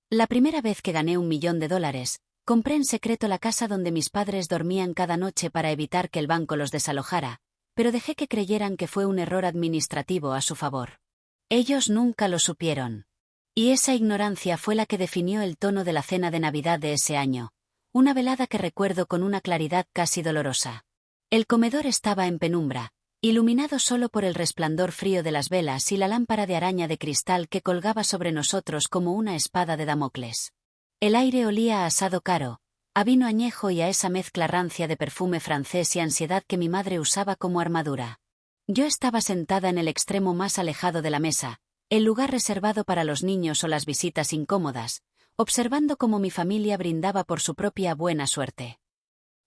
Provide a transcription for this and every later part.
La primera vez que gané $1.000.000, compré en secreto la casa donde mis padres dormían cada noche para evitar que el banco los desalojara, pero dejé que creyeran que fue un error administrativo a su favor. Ellos nunca lo supieron. Y esa ignorancia fue la que definió el tono de la cena de Navidad de ese año, una velada que recuerdo con una claridad casi dolorosa. El comedor estaba en penumbra, iluminado solo por el resplandor frío de las velas y la lámpara de araña de cristal que colgaba sobre nosotros como una espada de Damocles. El aire olía a asado caro, a vino añejo y a esa mezcla rancia de perfume francés y ansiedad que mi madre usaba como armadura. Yo estaba sentada en el extremo más alejado de la mesa, el lugar reservado para los niños o las visitas incómodas, observando cómo mi familia brindaba por su propia buena suerte.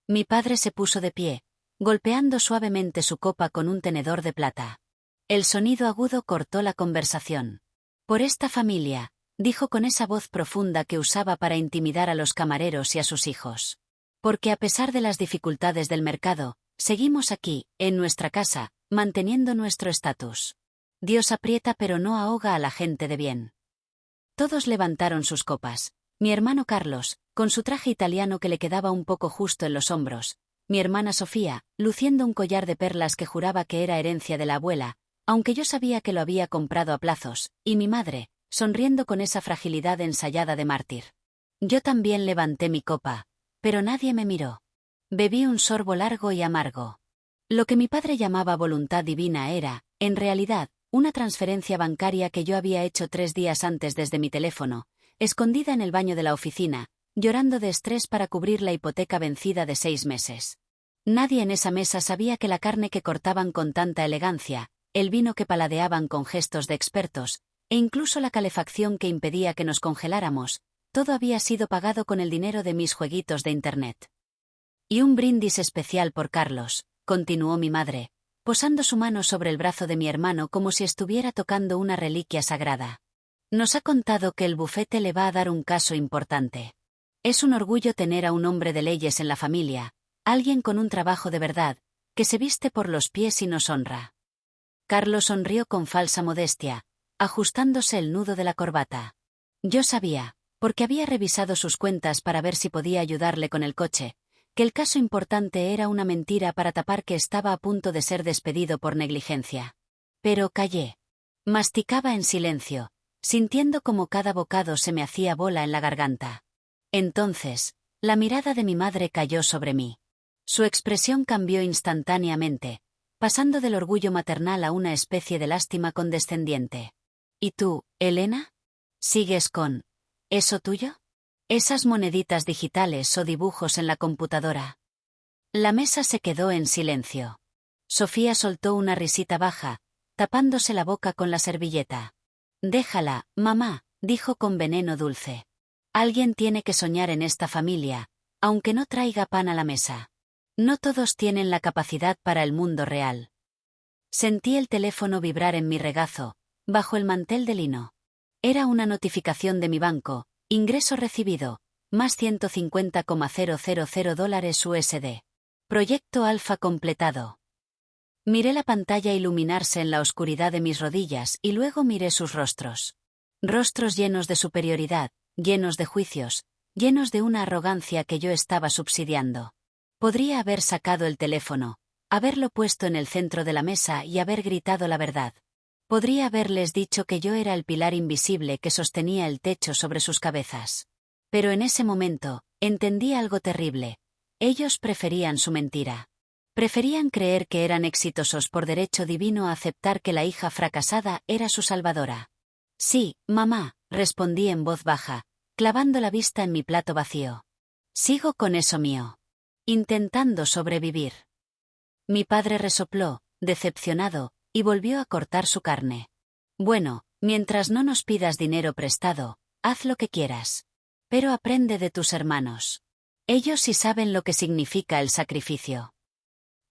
Mi padre se puso de pie, golpeando suavemente su copa con un tenedor de plata. El sonido agudo cortó la conversación. Por esta familia, dijo con esa voz profunda que usaba para intimidar a los camareros y a sus hijos. Porque a pesar de las dificultades del mercado, seguimos aquí, en nuestra casa, manteniendo nuestro estatus. Dios aprieta pero no ahoga a la gente de bien. Todos levantaron sus copas. Mi hermano Carlos, con su traje italiano que le quedaba un poco justo en los hombros, mi hermana Sofía, luciendo un collar de perlas que juraba que era herencia de la abuela, aunque yo sabía que lo había comprado a plazos, y mi madre, sonriendo con esa fragilidad ensayada de mártir. Yo también levanté mi copa, pero nadie me miró. Bebí un sorbo largo y amargo. Lo que mi padre llamaba voluntad divina era, en realidad, una transferencia bancaria que yo había hecho 3 días antes desde mi teléfono, escondida en el baño de la oficina, llorando de estrés para cubrir la hipoteca vencida de 6 meses. Nadie en esa mesa sabía que la carne que cortaban con tanta elegancia, el vino que paladeaban con gestos de expertos, e incluso la calefacción que impedía que nos congeláramos, todo había sido pagado con el dinero de mis jueguitos de Internet. Y un brindis especial por Carlos, continuó mi madre, posando su mano sobre el brazo de mi hermano como si estuviera tocando una reliquia sagrada. Nos ha contado que el bufete le va a dar un caso importante. Es un orgullo tener a un hombre de leyes en la familia, alguien con un trabajo de verdad, que se viste por los pies y nos honra. Carlos sonrió con falsa modestia, ajustándose el nudo de la corbata. Yo sabía, porque había revisado sus cuentas para ver si podía ayudarle con el coche, que el caso importante era una mentira para tapar que estaba a punto de ser despedido por negligencia. Pero callé. Masticaba en silencio, sintiendo como cada bocado se me hacía bola en la garganta. Entonces, la mirada de mi madre cayó sobre mí. Su expresión cambió instantáneamente, pasando del orgullo maternal a una especie de lástima condescendiente. ¿Y tú, Elena? ¿Sigues con eso tuyo? ¿Esas moneditas digitales o dibujos en la computadora? La mesa se quedó en silencio. Sofía soltó una risita baja, tapándose la boca con la servilleta. Déjala, mamá, dijo con veneno dulce. Alguien tiene que soñar en esta familia, aunque no traiga pan a la mesa. No todos tienen la capacidad para el mundo real. Sentí el teléfono vibrar en mi regazo, bajo el mantel de lino. Era una notificación de mi banco, ingreso recibido, más $150,000 USD. Proyecto Alfa completado. Miré la pantalla iluminarse en la oscuridad de mis rodillas y luego miré sus rostros. Rostros llenos de superioridad, llenos de juicios, llenos de una arrogancia que yo estaba subsidiando. Podría haber sacado el teléfono, haberlo puesto en el centro de la mesa y haber gritado la verdad. Podría haberles dicho que yo era el pilar invisible que sostenía el techo sobre sus cabezas. Pero en ese momento, entendí algo terrible. Ellos preferían su mentira. Preferían creer que eran exitosos por derecho divino a aceptar que la hija fracasada era su salvadora. Sí, mamá, respondí en voz baja, clavando la vista en mi plato vacío. Sigo con eso mío. Intentando sobrevivir. Mi padre resopló, decepcionado, y volvió a cortar su carne. Bueno, mientras no nos pidas dinero prestado, haz lo que quieras. Pero aprende de tus hermanos. Ellos sí saben lo que significa el sacrificio.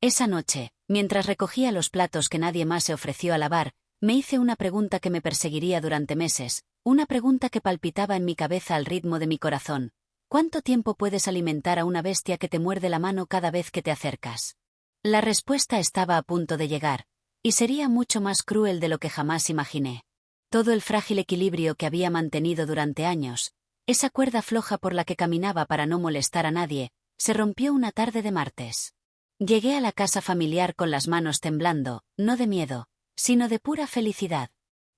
Esa noche, mientras recogía los platos que nadie más se ofreció a lavar, me hice una pregunta que me perseguiría durante meses, una pregunta que palpitaba en mi cabeza al ritmo de mi corazón. ¿Cuánto tiempo puedes alimentar a una bestia que te muerde la mano cada vez que te acercas? La respuesta estaba a punto de llegar, y sería mucho más cruel de lo que jamás imaginé. Todo el frágil equilibrio que había mantenido durante años, Esa cuerda floja por la que caminaba para no molestar a nadie, se rompió una tarde de martes. Llegué a la casa familiar con las manos temblando, no de miedo, sino de pura felicidad.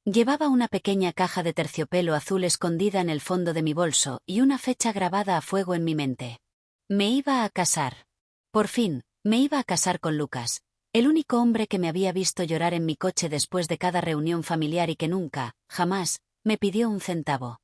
Llevaba una pequeña caja de terciopelo azul escondida en el fondo de mi bolso y una fecha grabada a fuego en mi mente. Me iba a casar. Por fin, me iba a casar con Lucas, el único hombre que me había visto llorar en mi coche después de cada reunión familiar y que nunca, jamás, me pidió un centavo.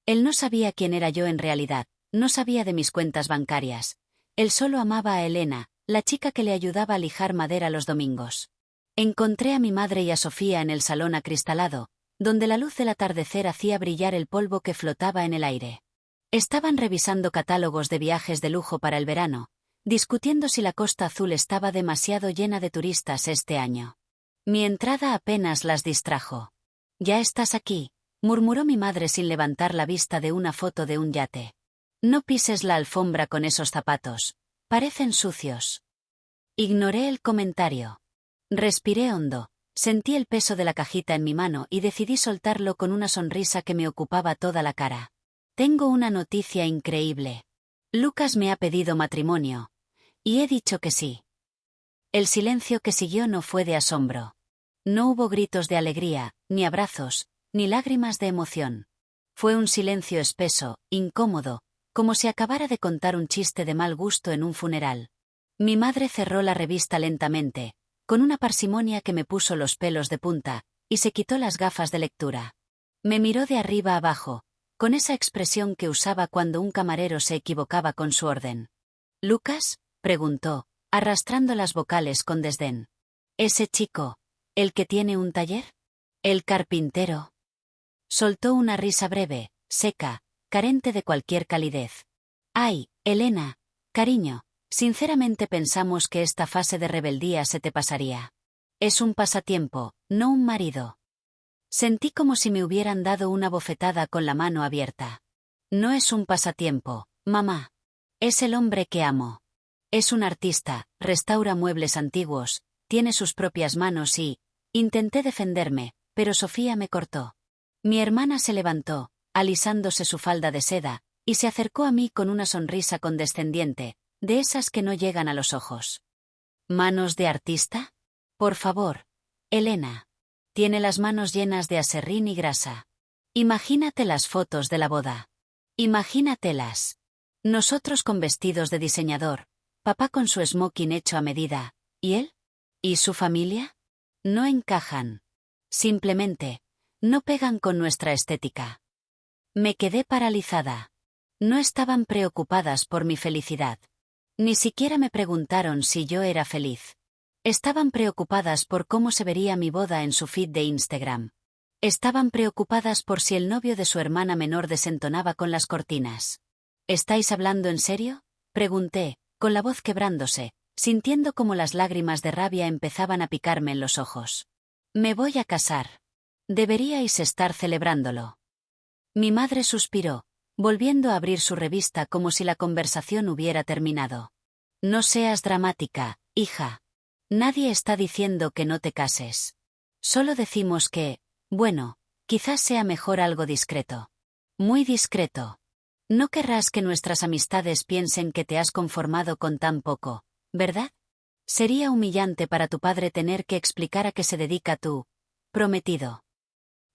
Él no sabía quién era yo en realidad, no sabía de mis cuentas bancarias. Él solo amaba a Elena, la chica que le ayudaba a lijar madera los domingos. Encontré a mi madre y a Sofía en el salón acristalado, donde la luz del atardecer hacía brillar el polvo que flotaba en el aire. Estaban revisando catálogos de viajes de lujo para el verano, discutiendo si la Costa Azul estaba demasiado llena de turistas este año. Mi entrada apenas las distrajo. «Ya estás aquí», murmuró mi madre sin levantar la vista de una foto de un yate. «No pises la alfombra con esos zapatos. Parecen sucios». Ignoré el comentario. Respiré hondo, sentí el peso de la cajita en mi mano y decidí soltarlo con una sonrisa que me ocupaba toda la cara. «Tengo una noticia increíble. Lucas me ha pedido matrimonio. Y he dicho que sí». El silencio que siguió no fue de asombro. No hubo gritos de alegría, ni abrazos, ni lágrimas de emoción. Fue un silencio espeso, incómodo, como si acabara de contar un chiste de mal gusto en un funeral. Mi madre cerró la revista lentamente, con una parsimonia que me puso los pelos de punta, y se quitó las gafas de lectura. Me miró de arriba abajo, con esa expresión que usaba cuando un camarero se equivocaba con su orden. «¿Lucas?», preguntó, arrastrando las vocales con desdén. «¿Ese chico, el que tiene un taller? ¿El carpintero?». Soltó una risa breve, seca, carente de cualquier calidez. «Ay, Elena, cariño, sinceramente pensamos que esta fase de rebeldía se te pasaría. Es un pasatiempo, no un marido». Sentí como si me hubieran dado una bofetada con la mano abierta. «No es un pasatiempo, mamá. Es el hombre que amo. Es un artista, restaura muebles antiguos, tiene sus propias manos y...». Intenté defenderme, pero Sofía me cortó. Mi hermana se levantó, alisándose su falda de seda, y se acercó a mí con una sonrisa condescendiente, de esas que no llegan a los ojos. «¿Manos de artista? Por favor, Elena. Tiene las manos llenas de aserrín y grasa. Imagínate las fotos de la boda. Imagínatelas. Nosotros con vestidos de diseñador, papá con su smoking hecho a medida, ¿y él? ¿Y su familia? No encajan. Simplemente, no pegan con nuestra estética». Me quedé paralizada. No estaban preocupadas por mi felicidad. Ni siquiera me preguntaron si yo era feliz. Estaban preocupadas por cómo se vería mi boda en su feed de Instagram. Estaban preocupadas por si el novio de su hermana menor desentonaba con las cortinas. «¿Estáis hablando en serio?», pregunté, con la voz quebrándose, sintiendo como las lágrimas de rabia empezaban a picarme en los ojos. «Me voy a casar. Deberíais estar celebrándolo». Mi madre suspiró, volviendo a abrir su revista como si la conversación hubiera terminado. «No seas dramática, hija. Nadie está diciendo que no te cases. Solo decimos que, bueno, quizás sea mejor algo discreto. Muy discreto. No querrás que nuestras amistades piensen que te has conformado con tan poco, ¿verdad? Sería humillante para tu padre tener que explicar a qué se dedica tu prometido».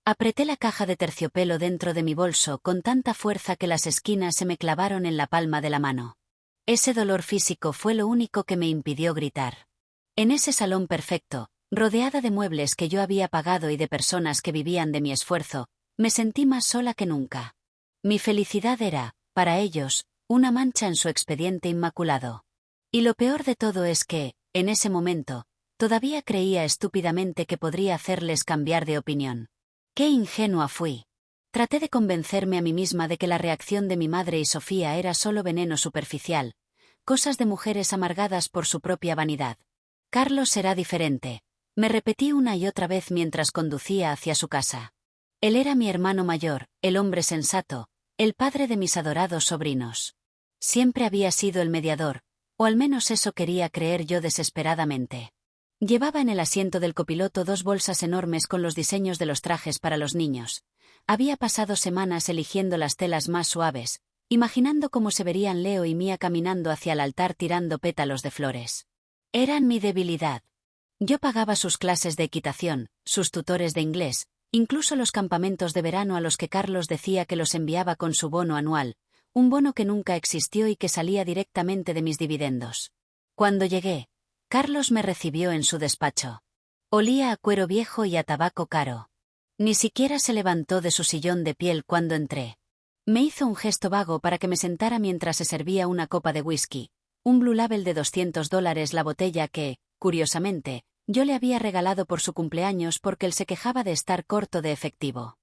Apreté la caja de terciopelo dentro de mi bolso con tanta fuerza que las esquinas se me clavaron en la palma de la mano. Ese dolor físico fue lo único que me impidió gritar. En ese salón perfecto, rodeada de muebles que yo había pagado y de personas que vivían de mi esfuerzo, me sentí más sola que nunca. Mi felicidad era, para ellos, una mancha en su expediente inmaculado. Y lo peor de todo es que, en ese momento, todavía creía estúpidamente que podría hacerles cambiar de opinión. ¡Qué ingenua fui! Traté de convencerme a mí misma de que la reacción de mi madre y Sofía era solo veneno superficial, cosas de mujeres amargadas por su propia vanidad. «Carlos será diferente», me repetí una y otra vez mientras conducía hacia su casa. Él era mi hermano mayor, el hombre sensato, el padre de mis adorados sobrinos. Siempre había sido el mediador, o al menos eso quería creer yo desesperadamente. Llevaba en el asiento del copiloto 2 bolsas enormes con los diseños de los trajes para los niños, Había pasado semanas eligiendo las telas más suaves, imaginando cómo se verían Leo y Mía caminando hacia el altar tirando pétalos de flores. Eran mi debilidad. Yo pagaba sus clases de equitación, sus tutores de inglés, incluso los campamentos de verano a los que Carlos decía que los enviaba con su bono anual, un bono que nunca existió y que salía directamente de mis dividendos. Cuando llegué, Carlos me recibió en su despacho. Olía a cuero viejo y a tabaco caro. Ni siquiera se levantó de su sillón de piel cuando entré. Me hizo un gesto vago para que me sentara mientras se servía una copa de whisky, un Blue Label de $200 la botella que, curiosamente, yo le había regalado por su cumpleaños porque él se quejaba de estar corto de efectivo.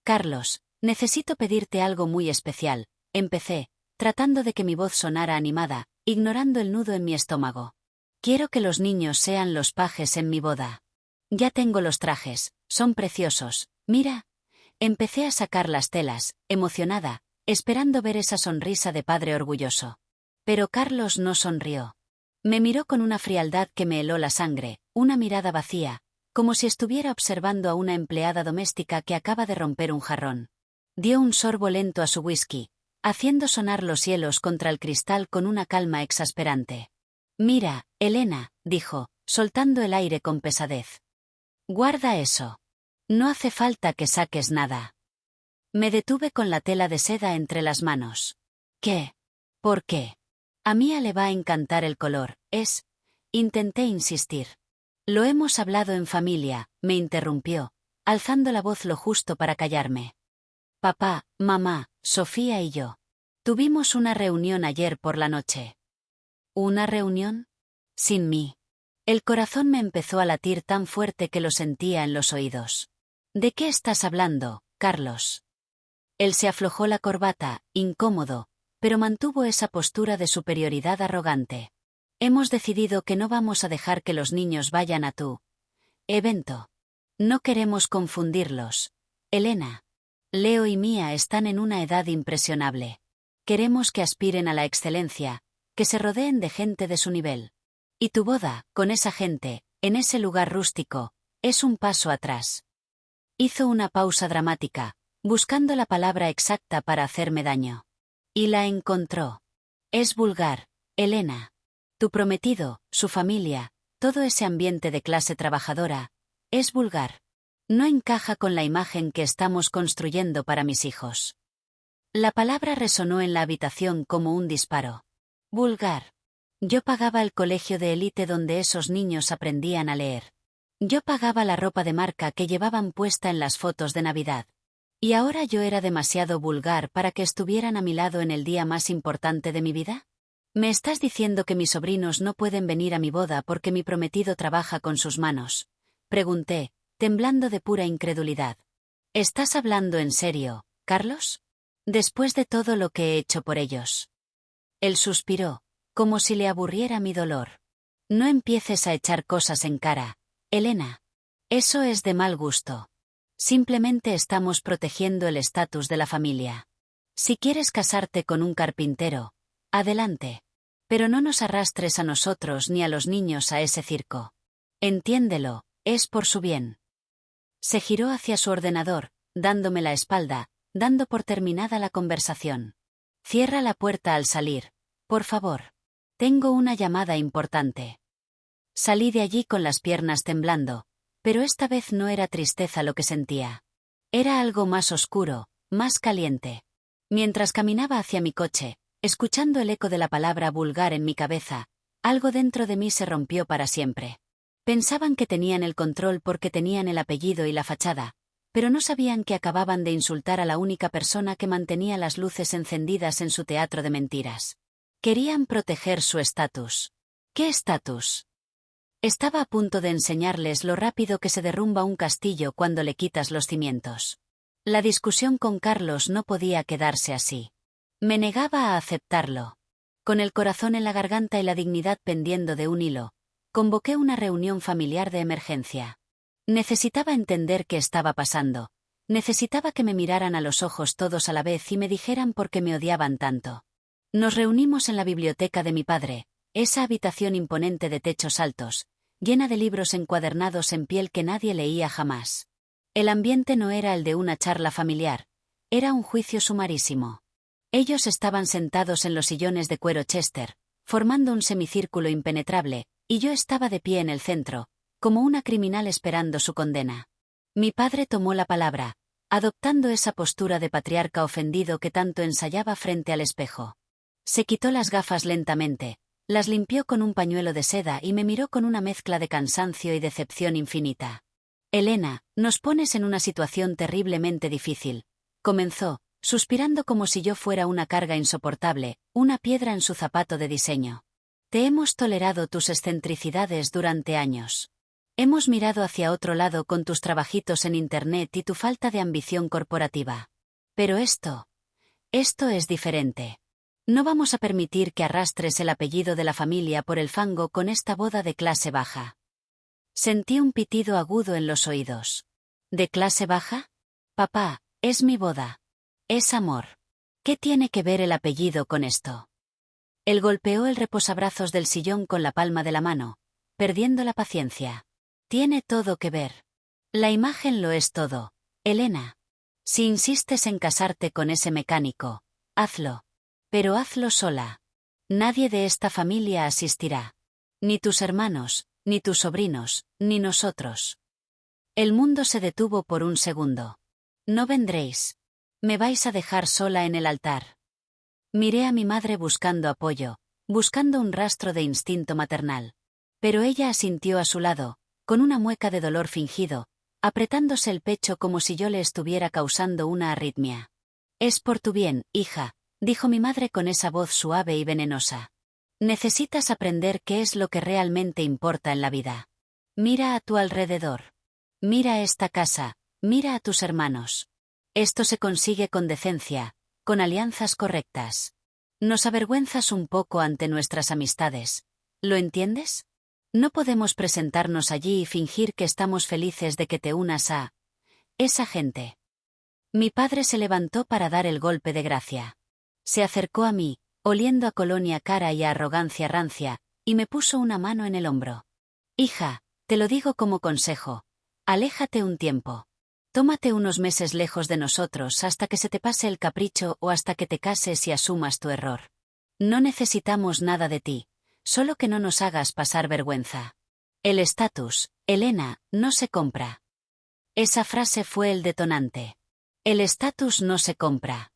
Carlos, necesito pedirte algo muy especial, empecé, tratando de que mi voz sonara animada, ignorando el nudo en mi estómago. Quiero que los niños sean los pajes en mi boda. Ya tengo los trajes, son preciosos, mira. Empecé a sacar las telas, emocionada, esperando ver esa sonrisa de padre orgulloso. Pero Carlos no sonrió. Me miró con una frialdad que me heló la sangre, una mirada vacía, como si estuviera observando a una empleada doméstica que acaba de romper un jarrón. Dio un sorbo lento a su whisky, haciendo sonar los hielos contra el cristal con una calma exasperante. Mira, Elena, dijo, soltando el aire con pesadez. Guarda eso. No hace falta que saques nada. Me detuve con la tela de seda entre las manos. ¿Qué? ¿Por qué? A Mía le va a encantar el color, es... Intenté insistir. Lo hemos hablado en familia, me interrumpió, alzando la voz lo justo para callarme. Papá, mamá, Sofía y yo. Tuvimos una reunión ayer por la noche. ¿Una reunión? Sin mí. El corazón me empezó a latir tan fuerte que lo sentía en los oídos. ¿De qué estás hablando, Carlos? Él se aflojó la corbata, incómodo, pero mantuvo esa postura de superioridad arrogante. Hemos decidido que no vamos a dejar que los niños vayan a tu evento. No queremos confundirlos. Elena. Leo y Mía están en una edad impresionable. Queremos que aspiren a la excelencia, que se rodeen de gente de su nivel. Y tu boda, con esa gente, en ese lugar rústico, es un paso atrás. Hizo una pausa dramática, buscando la palabra exacta para hacerme daño. Y la encontró. Es vulgar, Elena. Tu prometido, su familia, todo ese ambiente de clase trabajadora, es vulgar. No encaja con la imagen que estamos construyendo para mis hijos. La palabra resonó en la habitación como un disparo. Vulgar. Yo pagaba el colegio de élite donde esos niños aprendían a leer. Yo pagaba la ropa de marca que llevaban puesta en las fotos de Navidad. ¿Y ahora yo era demasiado vulgar para que estuvieran a mi lado en el día más importante de mi vida? ¿Me estás diciendo que mis sobrinos no pueden venir a mi boda porque mi prometido trabaja con sus manos? Pregunté, temblando de pura incredulidad. ¿Estás hablando en serio, Carlos? Después de todo lo que he hecho por ellos. Él suspiró, como si le aburriera mi dolor. No empieces a echar cosas en cara, Elena. Eso es de mal gusto. Simplemente estamos protegiendo el estatus de la familia. Si quieres casarte con un carpintero, adelante. Pero no nos arrastres a nosotros ni a los niños a ese circo. Entiéndelo, es por su bien. Se giró hacia su ordenador, dándome la espalda, dando por terminada la conversación. Cierra la puerta al salir, por favor. Tengo una llamada importante. Salí de allí con las piernas temblando, pero esta vez no era tristeza lo que sentía. Era algo más oscuro, más caliente. Mientras caminaba hacia mi coche, escuchando el eco de la palabra vulgar en mi cabeza, algo dentro de mí se rompió para siempre. Pensaban que tenían el control porque tenían el apellido y la fachada, pero no sabían que acababan de insultar a la única persona que mantenía las luces encendidas en su teatro de mentiras. Querían proteger su estatus. ¿Qué estatus? Estaba a punto de enseñarles lo rápido que se derrumba un castillo cuando le quitas los cimientos. La discusión con Carlos no podía quedarse así. Me negaba a aceptarlo. Con el corazón en la garganta y la dignidad pendiendo de un hilo, convoqué una reunión familiar de emergencia. Necesitaba entender qué estaba pasando. Necesitaba que me miraran a los ojos todos a la vez y me dijeran por qué me odiaban tanto. Nos reunimos en la biblioteca de mi padre, esa habitación imponente de techos altos, llena de libros encuadernados en piel que nadie leía jamás. El ambiente no era el de una charla familiar, era un juicio sumarísimo. Ellos estaban sentados en los sillones de cuero Chester, formando un semicírculo impenetrable, y yo estaba de pie en el centro, como una criminal esperando su condena. Mi padre tomó la palabra, adoptando esa postura de patriarca ofendido que tanto ensayaba frente al espejo. Se quitó las gafas lentamente, las limpió con un pañuelo de seda y me miró con una mezcla de cansancio y decepción infinita. Elena, nos pones en una situación terriblemente difícil, comenzó, suspirando como si yo fuera una carga insoportable, una piedra en su zapato de diseño. Te hemos tolerado tus excentricidades durante años. Hemos mirado hacia otro lado con tus trabajitos en Internet y tu falta de ambición corporativa. Pero esto es diferente. No vamos a permitir que arrastres el apellido de la familia por el fango con esta boda de clase baja. Sentí un pitido agudo en los oídos. ¿De clase baja? Papá, es mi boda. Es amor. ¿Qué tiene que ver el apellido con esto? Él golpeó el reposabrazos del sillón con la palma de la mano, perdiendo la paciencia. Tiene todo que ver. La imagen lo es todo, Elena. Si insistes en casarte con ese mecánico, hazlo. Pero hazlo sola. Nadie de esta familia asistirá. Ni tus hermanos, ni tus sobrinos, ni nosotros. El mundo se detuvo por un segundo. No vendréis. Me vais a dejar sola en el altar. Miré a mi madre buscando apoyo, buscando un rastro de instinto maternal. Pero ella asintió a su lado, con una mueca de dolor fingido, apretándose el pecho como si yo le estuviera causando una arritmia. Es por tu bien, hija, dijo mi madre con esa voz suave y venenosa. Necesitas aprender qué es lo que realmente importa en la vida. Mira a tu alrededor. Mira esta casa, mira a tus hermanos. Esto se consigue con decencia, con alianzas correctas. Nos avergüenzas un poco ante nuestras amistades. ¿Lo entiendes? No podemos presentarnos allí y fingir que estamos felices de que te unas a esa gente. Mi padre se levantó para dar el golpe de gracia. Se acercó a mí, oliendo a colonia cara y a arrogancia rancia, y me puso una mano en el hombro. Hija, te lo digo como consejo. Aléjate un tiempo. Tómate unos meses lejos de nosotros hasta que se te pase el capricho o hasta que te cases y asumas tu error. No necesitamos nada de ti, solo que no nos hagas pasar vergüenza. El estatus, Elena, no se compra. Esa frase fue el detonante. El estatus no se compra.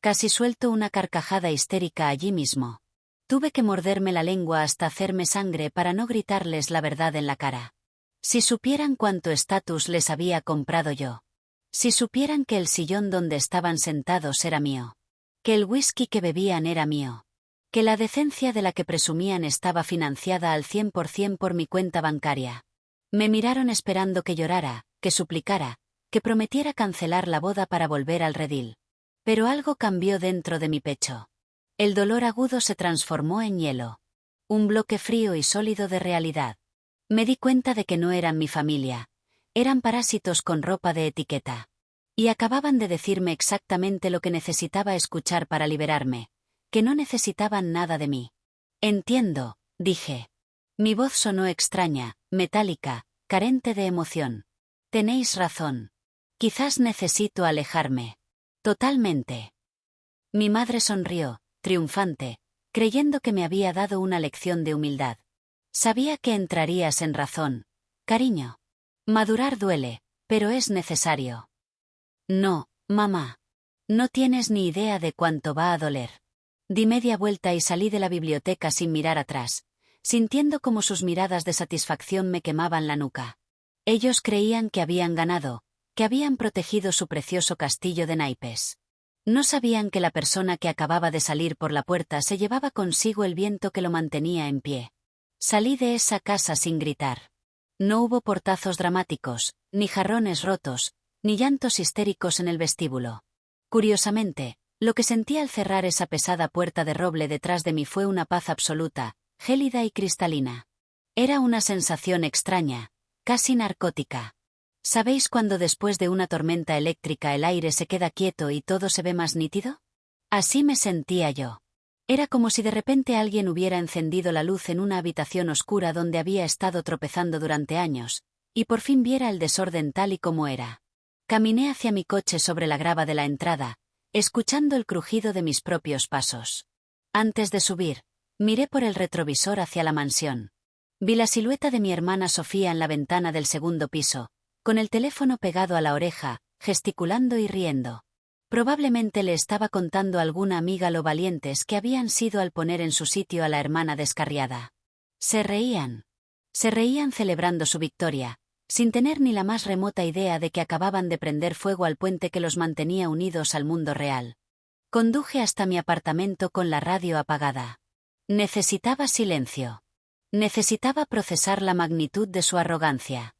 Casi suelto una carcajada histérica allí mismo. Tuve que morderme la lengua hasta hacerme sangre para no gritarles la verdad en la cara. Si supieran cuánto estatus les había comprado yo. Si supieran que el sillón donde estaban sentados era mío. Que el whisky que bebían era mío. Que la decencia de la que presumían estaba financiada al 100% por mi cuenta bancaria. Me miraron esperando que llorara, que suplicara, que prometiera cancelar la boda para volver al redil. Pero algo cambió dentro de mi pecho. El dolor agudo se transformó en hielo. Un bloque frío y sólido de realidad. Me di cuenta de que no eran mi familia. Eran parásitos con ropa de etiqueta. Y acababan de decirme exactamente lo que necesitaba escuchar para liberarme. Que no necesitaban nada de mí. Entiendo, dije. Mi voz sonó extraña, metálica, carente de emoción. Tenéis razón. Quizás necesito alejarme. Totalmente. Mi madre sonrió, triunfante, creyendo que me había dado una lección de humildad. Sabía que entrarías en razón, cariño. Madurar duele, pero es necesario. No, mamá. No tienes ni idea de cuánto va a doler. Di media vuelta y salí de la biblioteca sin mirar atrás, sintiendo como sus miradas de satisfacción me quemaban la nuca. Ellos creían que habían ganado, que habían protegido su precioso castillo de naipes. No sabían que la persona que acababa de salir por la puerta se llevaba consigo el viento que lo mantenía en pie. Salí de esa casa sin gritar. No hubo portazos dramáticos, ni jarrones rotos, ni llantos histéricos en el vestíbulo. Curiosamente, lo que sentí al cerrar esa pesada puerta de roble detrás de mí fue una paz absoluta, gélida y cristalina. Era una sensación extraña, casi narcótica. ¿Sabéis cuando después de una tormenta eléctrica el aire se queda quieto y todo se ve más nítido? Así me sentía yo. Era como si de repente alguien hubiera encendido la luz en una habitación oscura donde había estado tropezando durante años, y por fin viera el desorden tal y como era. Caminé hacia mi coche sobre la grava de la entrada, escuchando el crujido de mis propios pasos. Antes de subir, miré por el retrovisor hacia la mansión. Vi la silueta de mi hermana Sofía en la ventana del segundo piso, con el teléfono pegado a la oreja, gesticulando y riendo. Probablemente le estaba contando a alguna amiga lo valientes que habían sido al poner en su sitio a la hermana descarriada. Se reían. Se reían celebrando su victoria, sin tener ni la más remota idea de que acababan de prender fuego al puente que los mantenía unidos al mundo real. Conduje hasta mi apartamento con la radio apagada. Necesitaba silencio. Necesitaba procesar la magnitud de su arrogancia.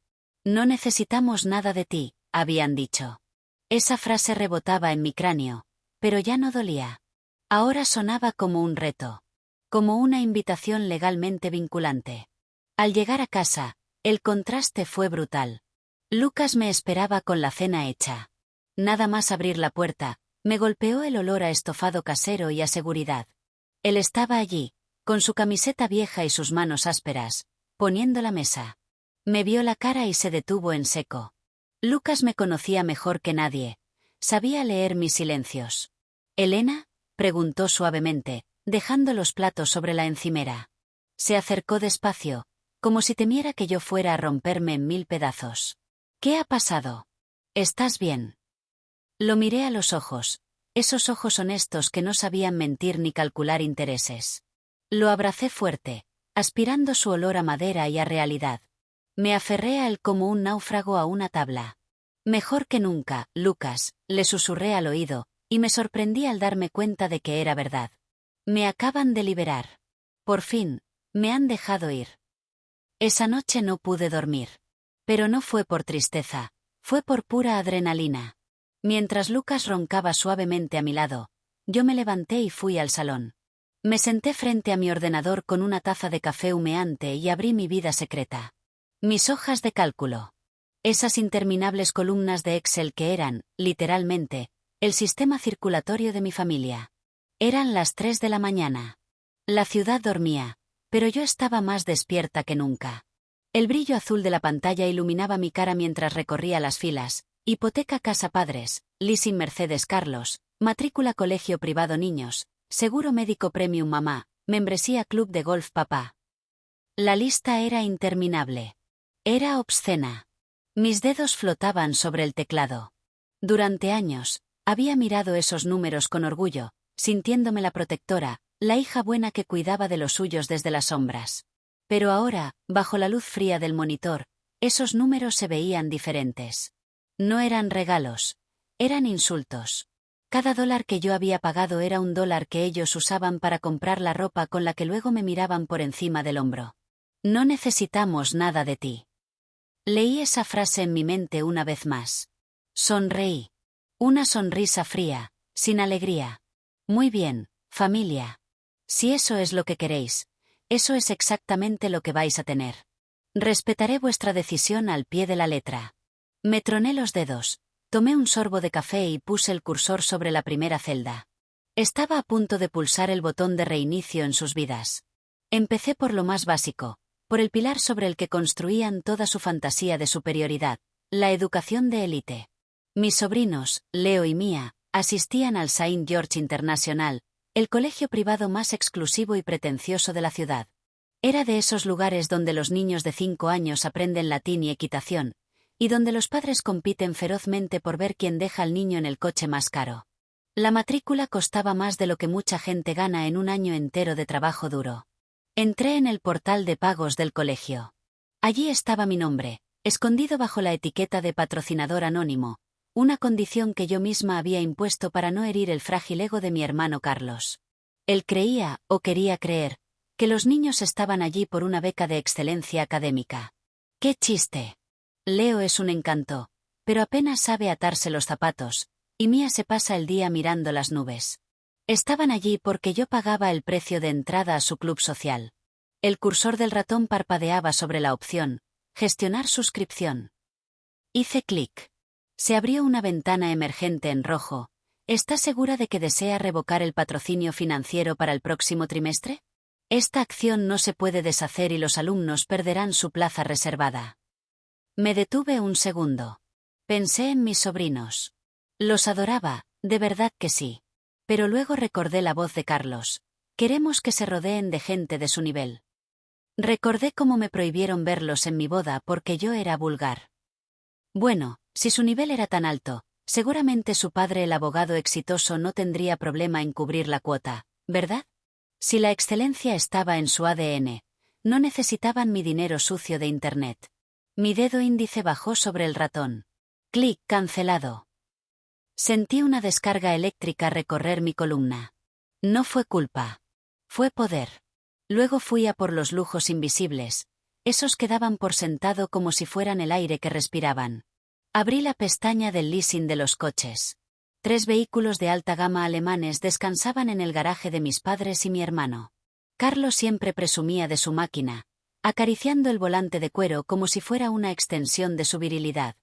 No necesitamos nada de ti, habían dicho. Esa frase rebotaba en mi cráneo, pero ya no dolía. Ahora sonaba como un reto. Como una invitación legalmente vinculante. Al llegar a casa, el contraste fue brutal. Lucas me esperaba con la cena hecha. Nada más abrir la puerta, me golpeó el olor a estofado casero y a seguridad. Él estaba allí, con su camiseta vieja y sus manos ásperas, poniendo la mesa. Me vio la cara y se detuvo en seco. Lucas me conocía mejor que nadie. Sabía leer mis silencios. ¿Elena?, preguntó suavemente, dejando los platos sobre la encimera. Se acercó despacio, como si temiera que yo fuera a romperme en 1000 pedazos. ¿Qué ha pasado? ¿Estás bien? Lo miré a los ojos, esos ojos honestos que no sabían mentir ni calcular intereses. Lo abracé fuerte, aspirando su olor a madera y a realidad. Me aferré a él como un náufrago a una tabla. Mejor que nunca, Lucas, le susurré al oído, y me sorprendí al darme cuenta de que era verdad. Me acaban de liberar. Por fin, me han dejado ir. Esa noche no pude dormir. Pero no fue por tristeza, fue por pura adrenalina. Mientras Lucas roncaba suavemente a mi lado, yo me levanté y fui al salón. Me senté frente a mi ordenador con una taza de café humeante y abrí mi vida secreta. Mis hojas de cálculo. Esas interminables columnas de Excel que eran, literalmente, el sistema circulatorio de mi familia. Eran las 3 de la mañana. La ciudad dormía, pero yo estaba más despierta que nunca. El brillo azul de la pantalla iluminaba mi cara mientras recorría las filas: hipoteca casa padres, leasing Mercedes Carlos, matrícula colegio privado niños, seguro médico premium mamá, membresía club de golf papá. La lista era interminable. Era obscena. Mis dedos flotaban sobre el teclado. Durante años, había mirado esos números con orgullo, sintiéndome la protectora, la hija buena que cuidaba de los suyos desde las sombras. Pero ahora, bajo la luz fría del monitor, esos números se veían diferentes. No eran regalos, eran insultos. Cada dólar que yo había pagado era un dólar que ellos usaban para comprar la ropa con la que luego me miraban por encima del hombro. No necesitamos nada de ti. Leí esa frase en mi mente una vez más. Sonreí. Una sonrisa fría, sin alegría. Muy bien, familia. Si eso es lo que queréis, eso es exactamente lo que vais a tener. Respetaré vuestra decisión al pie de la letra. Me troné los dedos, tomé un sorbo de café y puse el cursor sobre la primera celda. Estaba a punto de pulsar el botón de reinicio en sus vidas. Empecé por lo más básico, por el pilar sobre el que construían toda su fantasía de superioridad, la educación de élite. Mis sobrinos, Leo y Mia, asistían al Saint George International, el colegio privado más exclusivo y pretencioso de la ciudad. Era de esos lugares donde los niños de 5 años aprenden latín y equitación, y donde los padres compiten ferozmente por ver quién deja al niño en el coche más caro. La matrícula costaba más de lo que mucha gente gana en un año entero de trabajo duro. Entré en el portal de pagos del colegio. Allí estaba mi nombre, escondido bajo la etiqueta de patrocinador anónimo, una condición que yo misma había impuesto para no herir el frágil ego de mi hermano Carlos. Él creía, o quería creer, que los niños estaban allí por una beca de excelencia académica. ¡Qué chiste! Leo es un encanto, pero apenas sabe atarse los zapatos, y Mia se pasa el día mirando las nubes. Estaban allí porque yo pagaba el precio de entrada a su club social. El cursor del ratón parpadeaba sobre la opción: gestionar suscripción. Hice clic. Se abrió una ventana emergente en rojo. ¿Está segura de que desea revocar el patrocinio financiero para el próximo trimestre? Esta acción no se puede deshacer y los alumnos perderán su plaza reservada. Me detuve un segundo. Pensé en mis sobrinos. Los adoraba, de verdad que sí. Pero luego recordé la voz de Carlos. Queremos que se rodeen de gente de su nivel. Recordé cómo me prohibieron verlos en mi boda porque yo era vulgar. Bueno, si su nivel era tan alto, seguramente su padre, el abogado exitoso, no tendría problema en cubrir la cuota, ¿verdad? Si la excelencia estaba en su ADN, no necesitaban mi dinero sucio de Internet. Mi dedo índice bajó sobre el ratón. Clic, cancelado. Sentí una descarga eléctrica recorrer mi columna. No fue culpa. Fue poder. Luego fui a por los lujos invisibles, esos que daban por sentado como si fueran el aire que respiraban. Abrí la pestaña del leasing de los coches. 3 vehículos de alta gama alemanes descansaban en el garaje de mis padres y mi hermano. Carlos siempre presumía de su máquina, acariciando el volante de cuero como si fuera una extensión de su virilidad.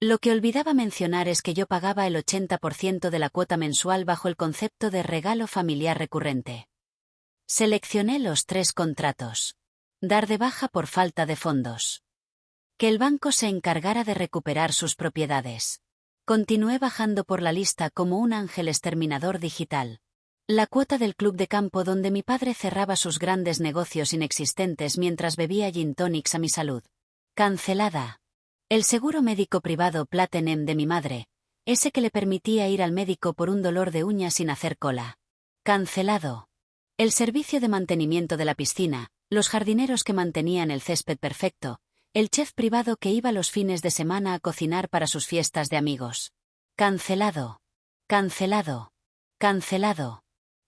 Lo que olvidaba mencionar es que yo pagaba el 80% de la cuota mensual bajo el concepto de regalo familiar recurrente. Seleccioné los 3 contratos. Dar de baja por falta de fondos. Que el banco se encargara de recuperar sus propiedades. Continué bajando por la lista como un ángel exterminador digital. La cuota del club de campo donde mi padre cerraba sus grandes negocios inexistentes mientras bebía gin tonics a mi salud. Cancelada. El seguro médico privado Platinum de mi madre, ese que le permitía ir al médico por un dolor de uña sin hacer cola. Cancelado. El servicio de mantenimiento de la piscina, los jardineros que mantenían el césped perfecto, el chef privado que iba los fines de semana a cocinar para sus fiestas de amigos. Cancelado. Cancelado. Cancelado.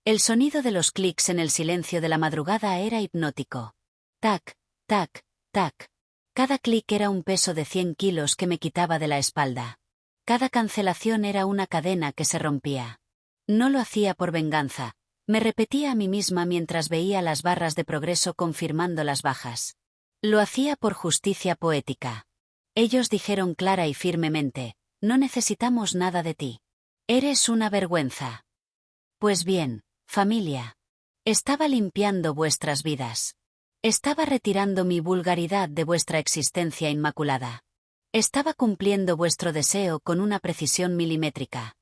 El sonido de los clics en el silencio de la madrugada era hipnótico. Tac, tac, tac. Cada clic era un peso de 100 kilos que me quitaba de la espalda. Cada cancelación era una cadena que se rompía. No lo hacía por venganza. Me repetía a mí misma mientras veía las barras de progreso confirmando las bajas. Lo hacía por justicia poética. Ellos dijeron clara y firmemente, no necesitamos nada de ti. Eres una vergüenza. Pues bien, familia. Estaba limpiando vuestras vidas. Estaba retirando mi vulgaridad de vuestra existencia inmaculada. Estaba cumpliendo vuestro deseo con una precisión milimétrica.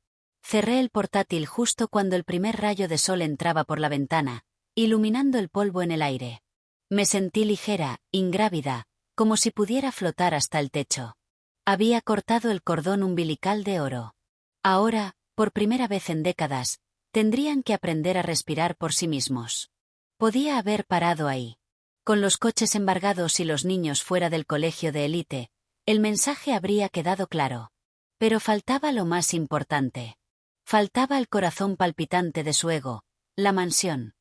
Cerré el portátil justo cuando el primer rayo de sol entraba por la ventana, iluminando el polvo en el aire. Me sentí ligera, ingrávida, como si pudiera flotar hasta el techo. Había cortado el cordón umbilical de oro. Ahora, por primera vez en décadas, tendrían que aprender a respirar por sí mismos. Podía haber parado ahí. Con los coches embargados y los niños fuera del colegio de élite, el mensaje habría quedado claro. Pero faltaba lo más importante. Faltaba el corazón palpitante de su ego, la mansión.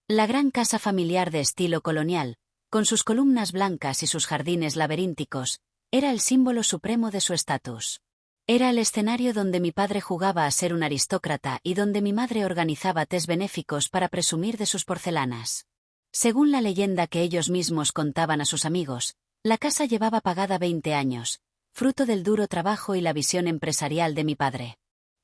La gran casa familiar de estilo colonial, con sus columnas blancas y sus jardines laberínticos, era el símbolo supremo de su estatus. Era el escenario donde mi padre jugaba a ser un aristócrata y donde mi madre organizaba tés benéficos para presumir de sus porcelanas. Según la leyenda que ellos mismos contaban a sus amigos, la casa llevaba pagada 20 años, fruto del duro trabajo y la visión empresarial de mi padre.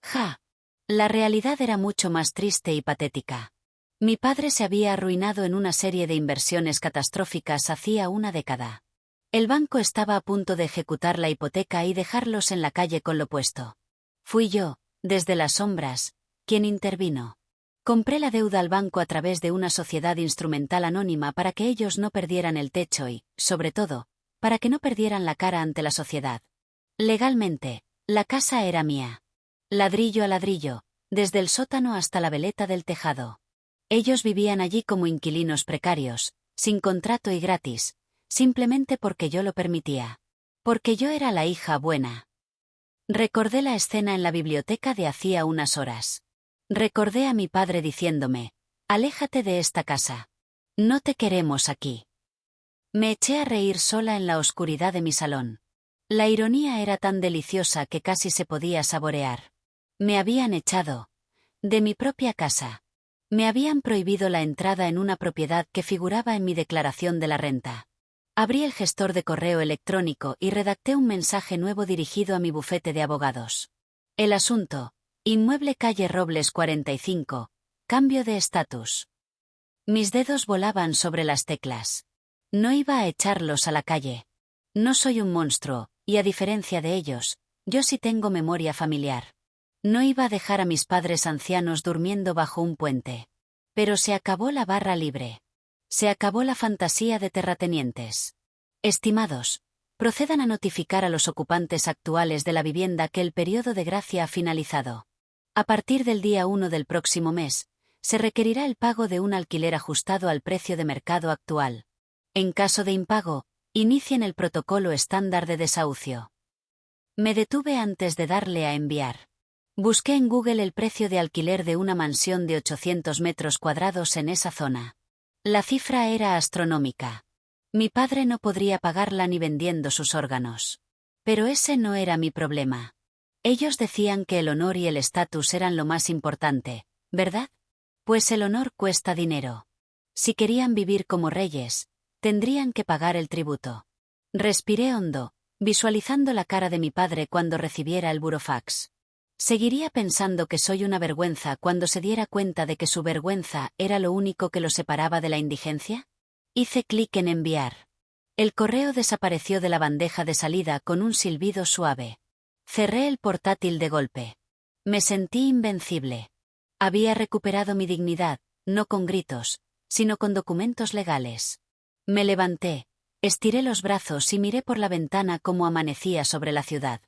¡Ja! La realidad era mucho más triste y patética. Mi padre se había arruinado en una serie de inversiones catastróficas hacía una década. El banco estaba a punto de ejecutar la hipoteca y dejarlos en la calle con lo puesto. Fui yo, desde las sombras, quien intervino. Compré la deuda al banco a través de una sociedad instrumental anónima para que ellos no perdieran el techo y, sobre todo, para que no perdieran la cara ante la sociedad. Legalmente, la casa era mía. Ladrillo a ladrillo, desde el sótano hasta la veleta del tejado. Ellos vivían allí como inquilinos precarios, sin contrato y gratis, simplemente porque yo lo permitía. Porque yo era la hija buena. Recordé la escena en la biblioteca de hacía unas horas. Recordé a mi padre diciéndome, aléjate de esta casa. No te queremos aquí. Me eché a reír sola en la oscuridad de mi salón. La ironía era tan deliciosa que casi se podía saborear. Me habían echado de mi propia casa. Me habían prohibido la entrada en una propiedad que figuraba en mi declaración de la renta. Abrí el gestor de correo electrónico y redacté un mensaje nuevo dirigido a mi bufete de abogados. El asunto: Inmueble calle Robles 45, cambio de estatus. Mis dedos volaban sobre las teclas. No iba a echarlos a la calle. No soy un monstruo, y a diferencia de ellos, yo sí tengo memoria familiar. No iba a dejar a mis padres ancianos durmiendo bajo un puente. Pero se acabó la barra libre. Se acabó la fantasía de terratenientes. Estimados, procedan a notificar a los ocupantes actuales de la vivienda que el periodo de gracia ha finalizado. A partir del día 1 del próximo mes, se requerirá el pago de un alquiler ajustado al precio de mercado actual. En caso de impago, inicien el protocolo estándar de desahucio. Me detuve antes de darle a enviar. Busqué en Google el precio de alquiler de una mansión de 800 metros cuadrados en esa zona. La cifra era astronómica. Mi padre no podría pagarla ni vendiendo sus órganos. Pero ese no era mi problema. Ellos decían que el honor y el estatus eran lo más importante, ¿verdad? Pues el honor cuesta dinero. Si querían vivir como reyes, tendrían que pagar el tributo. Respiré hondo, visualizando la cara de mi padre cuando recibiera el burofax. ¿Seguiría pensando que soy una vergüenza cuando se diera cuenta de que su vergüenza era lo único que lo separaba de la indigencia? Hice clic en enviar. El correo desapareció de la bandeja de salida con un silbido suave. Cerré el portátil de golpe. Me sentí invencible. Había recuperado mi dignidad, no con gritos, sino con documentos legales. Me levanté, estiré los brazos y miré por la ventana cómo amanecía sobre la ciudad.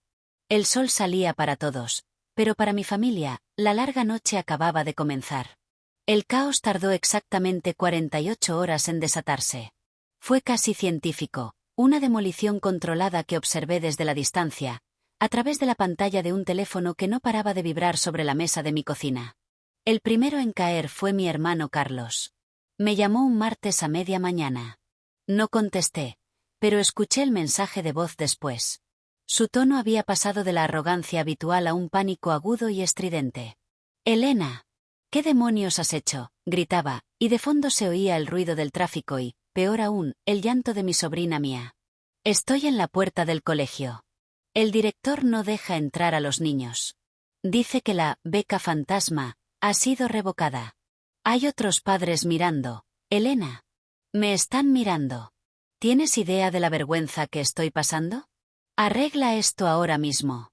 El sol salía para todos, pero para mi familia, la larga noche acababa de comenzar. El caos tardó exactamente 48 horas en desatarse. Fue casi científico, una demolición controlada que observé desde la distancia, a través de la pantalla de un teléfono que no paraba de vibrar sobre la mesa de mi cocina. El primero en caer fue mi hermano Carlos. Me llamó un martes a media mañana. No contesté, pero escuché el mensaje de voz después. Su tono había pasado de la arrogancia habitual a un pánico agudo y estridente. «Elena, ¿qué demonios has hecho?», gritaba, y de fondo se oía el ruido del tráfico y, peor aún, el llanto de mi sobrina Mía. «Estoy en la puerta del colegio. El director no deja entrar a los niños. Dice que la beca fantasma ha sido revocada. Hay otros padres mirando. Elena. Me están mirando. ¿Tienes idea de la vergüenza que estoy pasando? Arregla esto ahora mismo».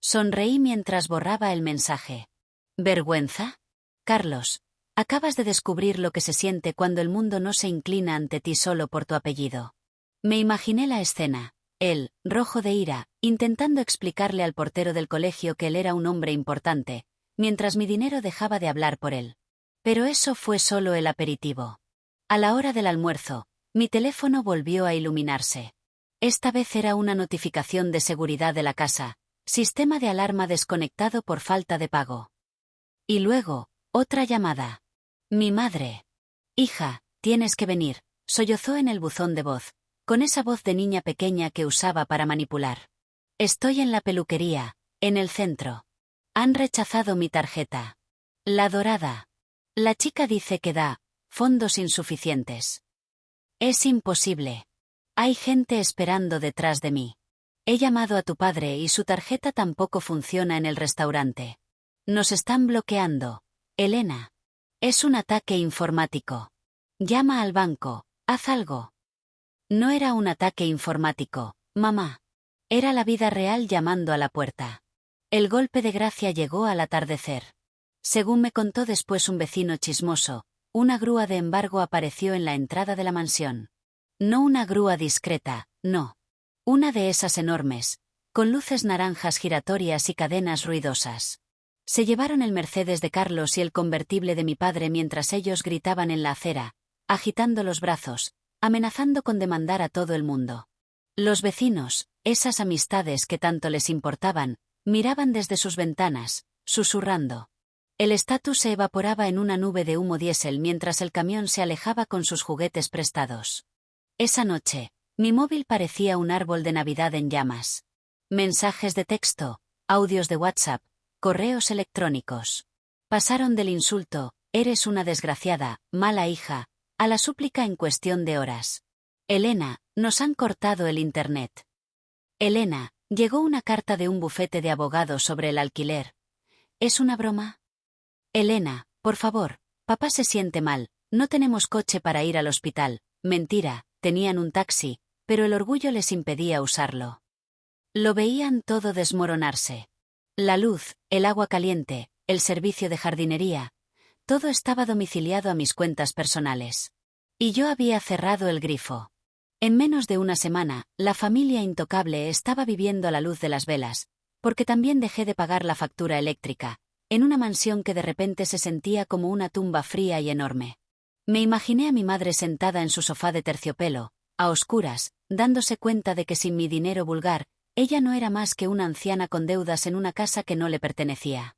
Sonreí mientras borraba el mensaje. ¿Vergüenza? Carlos, acabas de descubrir lo que se siente cuando el mundo no se inclina ante ti solo por tu apellido. Me imaginé la escena, él, rojo de ira, intentando explicarle al portero del colegio que él era un hombre importante, mientras mi dinero dejaba de hablar por él. Pero eso fue solo el aperitivo. A la hora del almuerzo, mi teléfono volvió a iluminarse. Esta vez era una notificación de seguridad de la casa, sistema de alarma desconectado por falta de pago. Y luego, otra llamada. Mi madre. «Hija, tienes que venir», sollozó en el buzón de voz, con esa voz de niña pequeña que usaba para manipular. «Estoy en la peluquería, en el centro. Han rechazado mi tarjeta. La dorada. La chica dice que da fondos insuficientes. Es imposible. Hay gente esperando detrás de mí. He llamado a tu padre y su tarjeta tampoco funciona en el restaurante. Nos están bloqueando. Elena. Es un ataque informático. Llama al banco, haz algo». No era un ataque informático, mamá. Era la vida real llamando a la puerta. El golpe de gracia llegó al atardecer. Según me contó después un vecino chismoso, una grúa de embargo apareció en la entrada de la mansión. No una grúa discreta, no. Una de esas enormes, con luces naranjas giratorias y cadenas ruidosas. Se llevaron el Mercedes de Carlos y el convertible de mi padre mientras ellos gritaban en la acera, agitando los brazos, amenazando con demandar a todo el mundo. Los vecinos, esas amistades que tanto les importaban, miraban desde sus ventanas, susurrando. El estatus se evaporaba en una nube de humo diésel mientras el camión se alejaba con sus juguetes prestados. Esa noche, mi móvil parecía un árbol de Navidad en llamas. Mensajes de texto, audios de WhatsApp, correos electrónicos. Pasaron del insulto, «eres una desgraciada, mala hija», a la súplica en cuestión de horas. «Elena, nos han cortado el internet». «Elena, llegó una carta de un bufete de abogados sobre el alquiler. ¿Es una broma?» «Elena, por favor, papá se siente mal, no tenemos coche para ir al hospital». Mentira, tenían un taxi, pero el orgullo les impedía usarlo. Lo veían todo desmoronarse. La luz, el agua caliente, el servicio de jardinería, todo estaba domiciliado a mis cuentas personales. Y yo había cerrado el grifo. En menos de una semana, la familia intocable estaba viviendo a la luz de las velas, porque también dejé de pagar la factura eléctrica, en una mansión que de repente se sentía como una tumba fría y enorme. Me imaginé a mi madre sentada en su sofá de terciopelo, a oscuras, dándose cuenta de que sin mi dinero vulgar, ella no era más que una anciana con deudas en una casa que no le pertenecía.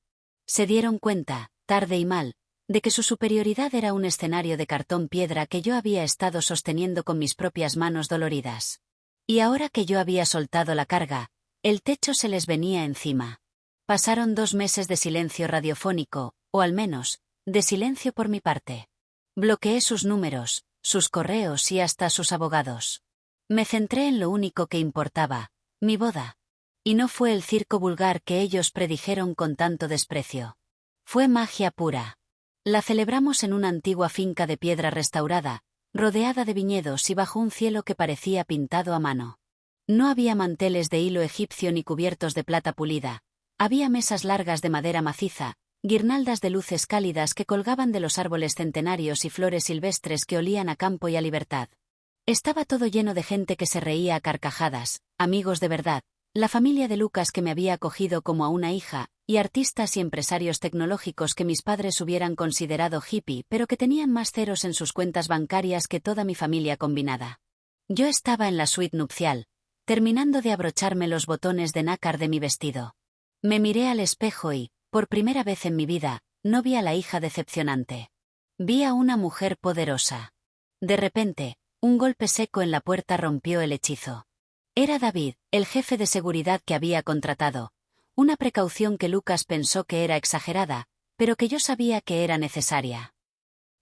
Se dieron cuenta, tarde y mal, de que su superioridad era un escenario de cartón piedra que yo había estado sosteniendo con mis propias manos doloridas. Y ahora que yo había soltado la carga, el techo se les venía encima. Pasaron 2 meses de silencio radiofónico, o al menos, de silencio por mi parte. Bloqueé sus números, sus correos y hasta sus abogados. Me centré en lo único que importaba, mi boda. Y no fue el circo vulgar que ellos predijeron con tanto desprecio. Fue magia pura. La celebramos en una antigua finca de piedra restaurada, rodeada de viñedos y bajo un cielo que parecía pintado a mano. No había manteles de hilo egipcio ni cubiertos de plata pulida. Había mesas largas de madera maciza, guirnaldas de luces cálidas que colgaban de los árboles centenarios y flores silvestres que olían a campo y a libertad. Estaba todo lleno de gente que se reía a carcajadas, amigos de verdad, la familia de Lucas que me había acogido como a una hija, y artistas y empresarios tecnológicos que mis padres hubieran considerado hippie pero que tenían más ceros en sus cuentas bancarias que toda mi familia combinada. Yo estaba en la suite nupcial, terminando de abrocharme los botones de nácar de mi vestido. Me miré al espejo y, por primera vez en mi vida, no vi a la hija decepcionante. Vi a una mujer poderosa. De repente, un golpe seco en la puerta rompió el hechizo. Era David, el jefe de seguridad que había contratado. Una precaución que Lucas pensó que era exagerada, pero que yo sabía que era necesaria.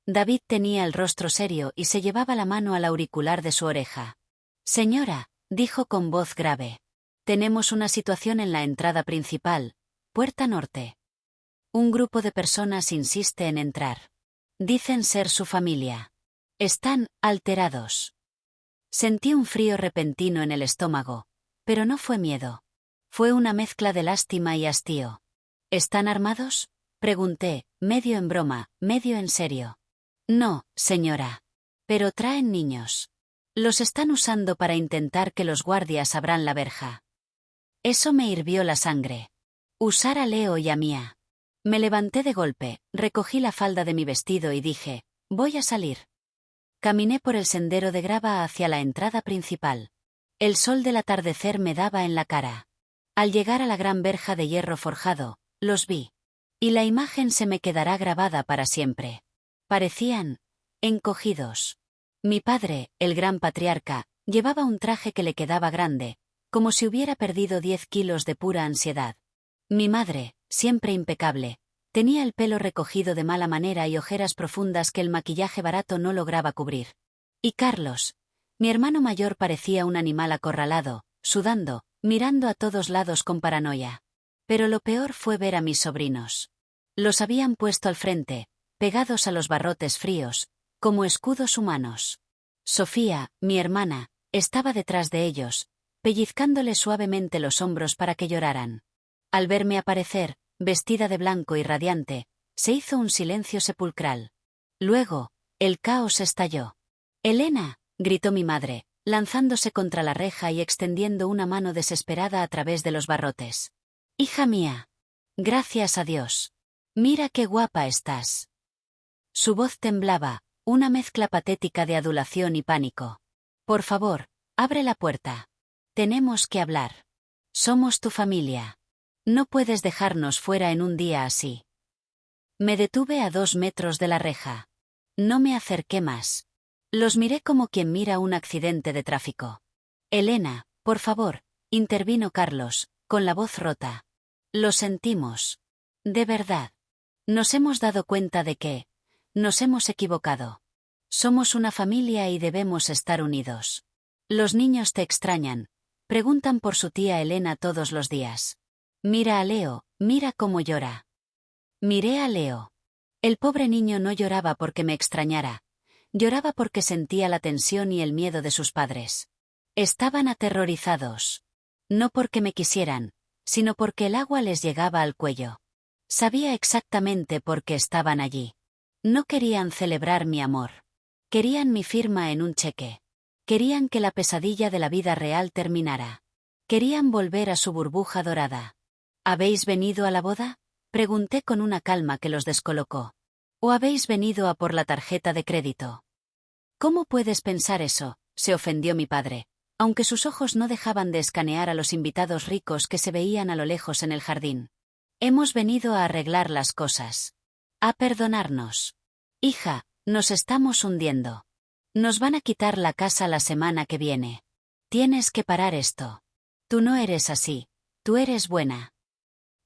David tenía el rostro serio y se llevaba la mano al auricular de su oreja. «Señora», dijo con voz grave. «Tenemos una situación en la entrada principal, puerta norte. Un grupo de personas insiste en entrar. Dicen ser su familia. Están alterados». Sentí un frío repentino en el estómago, pero no fue miedo. Fue una mezcla de lástima y hastío. ¿Están armados?, pregunté, medio en broma, medio en serio. No, señora. Pero traen niños. Los están usando para intentar que los guardias abran la verja. Eso me hirvió la sangre. Usar a Leo y a Mía. Me levanté de golpe, recogí la falda de mi vestido y dije, voy a salir. Caminé por el sendero de grava hacia la entrada principal. El sol del atardecer me daba en la cara. Al llegar a la gran verja de hierro forjado, los vi. Y la imagen se me quedará grabada para siempre. Parecían encogidos. Mi padre, el gran patriarca, llevaba un traje que le quedaba grande, como si hubiera perdido 10 kilos de pura ansiedad. Mi madre, siempre impecable, tenía el pelo recogido de mala manera y ojeras profundas que el maquillaje barato no lograba cubrir. Y Carlos, mi hermano mayor, parecía un animal acorralado, sudando, mirando a todos lados con paranoia. Pero lo peor fue ver a mis sobrinos. Los habían puesto al frente, pegados a los barrotes fríos, como escudos humanos. Sofía, mi hermana, estaba detrás de ellos, pellizcándole suavemente los hombros para que lloraran. Al verme aparecer, vestida de blanco y radiante, se hizo un silencio sepulcral. Luego, el caos estalló. «Elena», gritó mi madre, lanzándose contra la reja y extendiendo una mano desesperada a través de los barrotes. «Hija mía. Gracias a Dios. Mira qué guapa estás». Su voz temblaba, una mezcla patética de adulación y pánico. «Por favor, abre la puerta. Tenemos que hablar. Somos tu familia. No puedes dejarnos fuera en un día así». Me detuve a 2 metros de la reja. No me acerqué más. Los miré como quien mira un accidente de tráfico. «Elena, por favor», intervino Carlos, con la voz rota. «Lo sentimos. De verdad. Nos hemos dado cuenta de que nos hemos equivocado. Somos una familia y debemos estar unidos. Los niños te extrañan. Preguntan por su tía Elena todos los días. Mira a Leo, mira cómo llora». Miré a Leo. El pobre niño no lloraba porque me extrañara. Lloraba porque sentía la tensión y el miedo de sus padres. Estaban aterrorizados. No porque me quisieran, sino porque el agua les llegaba al cuello. Sabía exactamente por qué estaban allí. No querían celebrar mi amor. Querían mi firma en un cheque. Querían que la pesadilla de la vida real terminara. Querían volver a su burbuja dorada. ¿Habéis venido a la boda?, pregunté con una calma que los descolocó. ¿O habéis venido a por la tarjeta de crédito? ¿Cómo puedes pensar eso?, se ofendió mi padre, aunque sus ojos no dejaban de escanear a los invitados ricos que se veían a lo lejos en el jardín. Hemos venido a arreglar las cosas. A perdonarnos. Hija, nos estamos hundiendo. Nos van a quitar la casa la semana que viene. Tienes que parar esto. Tú no eres así. Tú eres buena.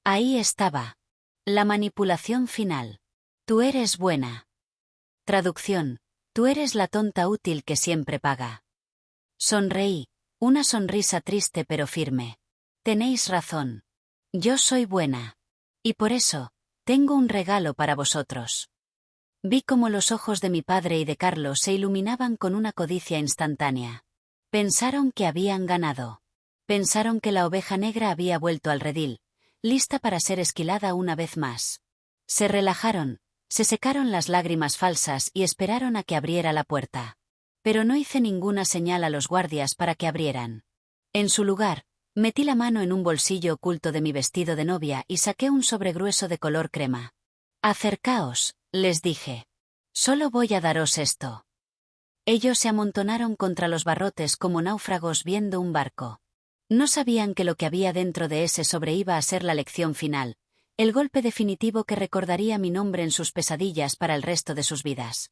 Ahí estaba. La manipulación final. Tú eres buena. Traducción. Tú eres la tonta útil que siempre paga. Sonreí, una sonrisa triste pero firme. Tenéis razón. Yo soy buena. Y por eso, tengo un regalo para vosotros. Vi cómo los ojos de mi padre y de Carlos se iluminaban con una codicia instantánea. Pensaron que habían ganado. Pensaron que la oveja negra había vuelto al redil, lista para ser esquilada una vez más. Se relajaron, se secaron las lágrimas falsas y esperaron a que abriera la puerta. Pero no hice ninguna señal a los guardias para que abrieran. En su lugar, metí la mano en un bolsillo oculto de mi vestido de novia y saqué un sobregrueso de color crema. Acercaos, les dije. Solo voy a daros esto. Ellos se amontonaron contra los barrotes como náufragos viendo un barco. No sabían que lo que había dentro de ese sobre iba a ser la lección final, el golpe definitivo que recordaría mi nombre en sus pesadillas para el resto de sus vidas.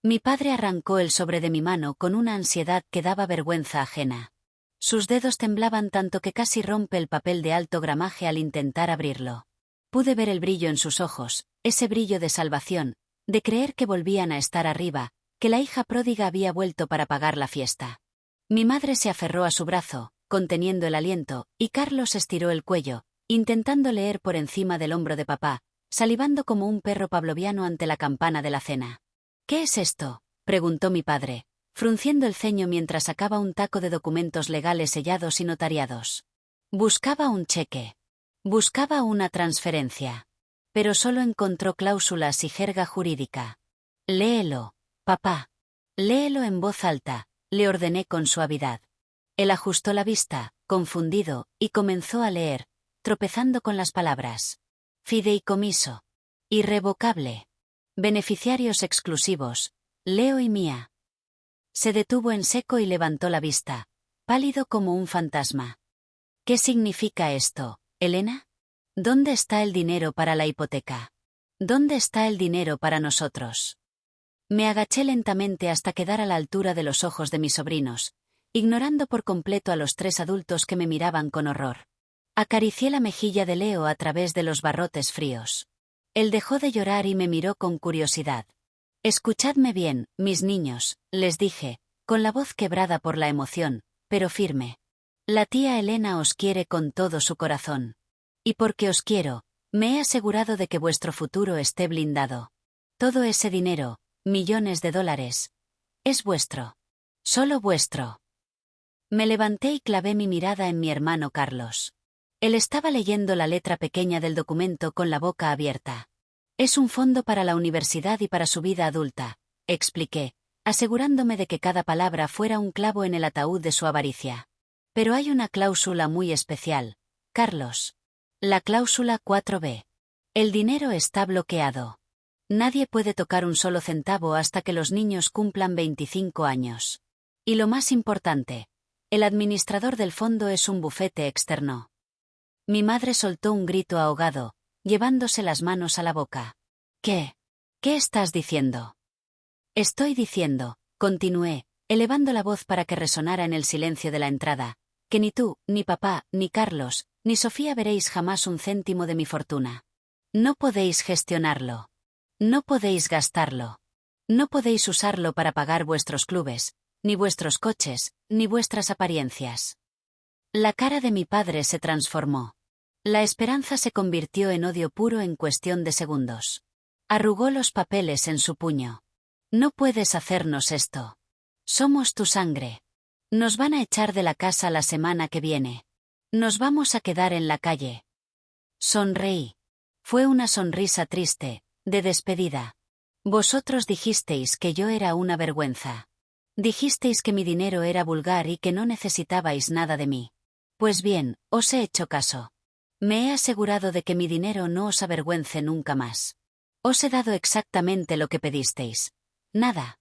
Mi padre arrancó el sobre de mi mano con una ansiedad que daba vergüenza ajena. Sus dedos temblaban tanto que casi rompe el papel de alto gramaje al intentar abrirlo. Pude ver el brillo en sus ojos, ese brillo de salvación, de creer que volvían a estar arriba, que la hija pródiga había vuelto para pagar la fiesta. Mi madre se aferró a su brazo, conteniendo el aliento, y Carlos estiró el cuello, intentando leer por encima del hombro de papá, salivando como un perro pavloviano ante la campana de la cena. ¿Qué es esto?, preguntó mi padre, frunciendo el ceño mientras sacaba un taco de documentos legales sellados y notariados. Buscaba un cheque. Buscaba una transferencia. Pero solo encontró cláusulas y jerga jurídica. Léelo, papá. Léelo en voz alta, le ordené con suavidad. Él ajustó la vista, confundido, y comenzó a leer, tropezando con las palabras. Fideicomiso. Irrevocable. Beneficiarios exclusivos. Leo y Mía. Se detuvo en seco y levantó la vista, pálido como un fantasma. ¿Qué significa esto, Elena? ¿Dónde está el dinero para la hipoteca? ¿Dónde está el dinero para nosotros? Me agaché lentamente hasta quedar a la altura de los ojos de mis sobrinos, ignorando por completo a los 3 adultos que me miraban con horror. Acaricié la mejilla de Leo a través de los barrotes fríos. Él dejó de llorar y me miró con curiosidad. Escuchadme bien, mis niños, les dije, con la voz quebrada por la emoción, pero firme. La tía Elena os quiere con todo su corazón. Y porque os quiero, me he asegurado de que vuestro futuro esté blindado. Todo ese dinero, millones de dólares, es vuestro. Solo vuestro. Me levanté y clavé mi mirada en mi hermano Carlos. Él estaba leyendo la letra pequeña del documento con la boca abierta. Es un fondo para la universidad y para su vida adulta, expliqué, asegurándome de que cada palabra fuera un clavo en el ataúd de su avaricia. Pero hay una cláusula muy especial, Carlos. La cláusula 4b. El dinero está bloqueado. Nadie puede tocar un solo centavo hasta que los niños cumplan 25 años. Y lo más importante, el administrador del fondo es un bufete externo. Mi madre soltó un grito ahogado, llevándose las manos a la boca. ¿Qué? ¿Qué estás diciendo? Estoy diciendo, continué, elevando la voz para que resonara en el silencio de la entrada, que ni tú, ni papá, ni Carlos, ni Sofía veréis jamás un céntimo de mi fortuna. No podéis gestionarlo. No podéis gastarlo. No podéis usarlo para pagar vuestros clubes, ni vuestros coches, ni vuestras apariencias. La cara de mi padre se transformó. La esperanza se convirtió en odio puro en cuestión de segundos. Arrugó los papeles en su puño. No puedes hacernos esto. Somos tu sangre. Nos van a echar de la casa la semana que viene. Nos vamos a quedar en la calle. Sonreí. Fue una sonrisa triste, de despedida. Vosotros dijisteis que yo era una vergüenza. Dijisteis que mi dinero era vulgar y que no necesitabais nada de mí. Pues bien, os he hecho caso. Me he asegurado de que mi dinero no os avergüence nunca más. Os he dado exactamente lo que pedisteis. Nada.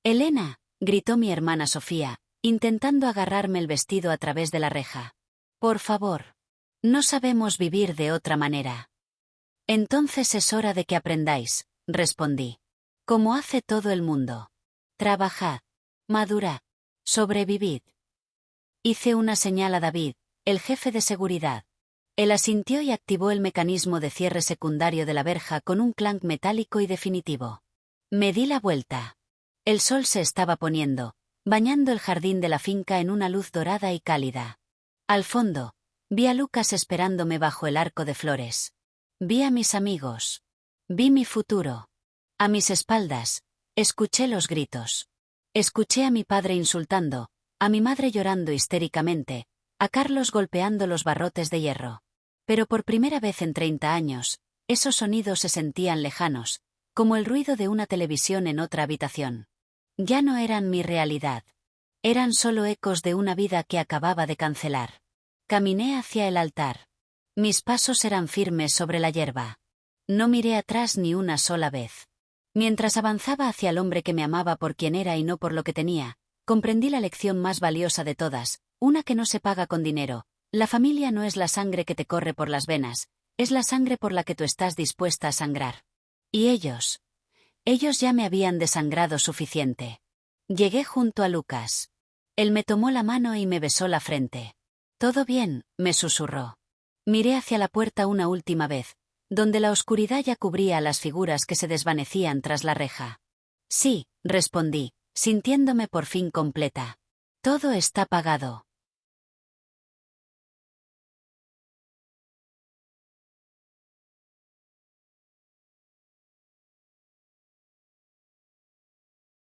Elena, gritó mi hermana Sofía, intentando agarrarme el vestido a través de la reja. Por favor. No sabemos vivir de otra manera. Entonces es hora de que aprendáis, respondí. Como hace todo el mundo. Trabajad. Madurad. Sobrevivid. Hice una señal a David, el jefe de seguridad. Él asintió y activó el mecanismo de cierre secundario de la verja con un clank metálico y definitivo. Me di la vuelta. El sol se estaba poniendo, bañando el jardín de la finca en una luz dorada y cálida. Al fondo, vi a Lucas esperándome bajo el arco de flores. Vi a mis amigos. Vi mi futuro. A mis espaldas, escuché los gritos. Escuché a mi padre insultando, a mi madre llorando histéricamente, a Carlos golpeando los barrotes de hierro. Pero por primera vez en 30 años, esos sonidos se sentían lejanos, como el ruido de una televisión en otra habitación. Ya no eran mi realidad. Eran solo ecos de una vida que acababa de cancelar. Caminé hacia el altar. Mis pasos eran firmes sobre la hierba. No miré atrás ni una sola vez. Mientras avanzaba hacia el hombre que me amaba por quien era y no por lo que tenía, comprendí la lección más valiosa de todas, una que no se paga con dinero. La familia no es la sangre que te corre por las venas, es la sangre por la que tú estás dispuesta a sangrar. Y ellos ya me habían desangrado suficiente. Llegué junto a Lucas. Él me tomó la mano y me besó la frente. «¿Todo bien?», me susurró. Miré hacia la puerta una última vez, donde la oscuridad ya cubría a las figuras que se desvanecían tras la reja. «Sí», respondí, sintiéndome por fin completa. «Todo está pagado».